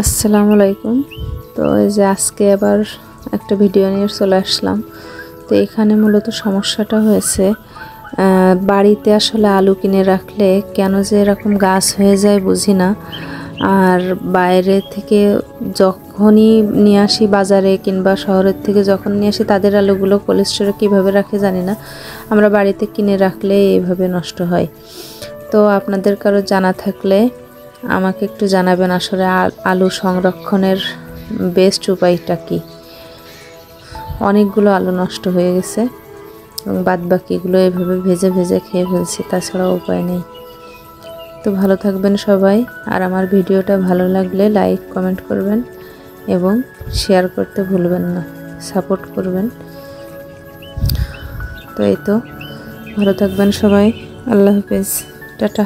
আসসালামু আলাইকুম। তো এই যে আজকে আবার একটা ভিডিও নিয়ে চলে আসলাম। তো এখানে মূলত সমস্যাটা হয়েছে, বাড়িতে আসলে আলু কিনে রাখলে কেন যে এরকম গাছ হয়ে যায় বুঝি না। আর বাইরে থেকে যখনই নিয়ে আসি বাজারে কিংবা শহরের থেকে যখন নিয়ে আসি, তাদের আলুগুলো কোল্ড স্টোরে কীভাবে রাখে জানি না, আমরা বাড়িতে কিনে রাখলে এইভাবে নষ্ট হয়। তো আপনাদের কারো জানা থাকলে আমাকে একটু জানাবেন, আসলে আলু সংরক্ষণের বেস্ট উপায়টা কি। অনেকগুলো আলু নষ্ট হয়ে গেছে এবং বাদ বাকিগুলো এভাবে ভেজে ভেজে খেয়ে ফেলছি, তাছাড়া উপায় নেই। তো ভালো থাকবেন সবাই, আর আমার ভিডিওটা ভালো লাগলে লাইক কমেন্ট করবেন এবং শেয়ার করতে ভুলবেন না, সাপোর্ট করবেন। তো এই তো, ভালো থাকবেন সবাই, আল্লাহ হাফেজ, টাটা।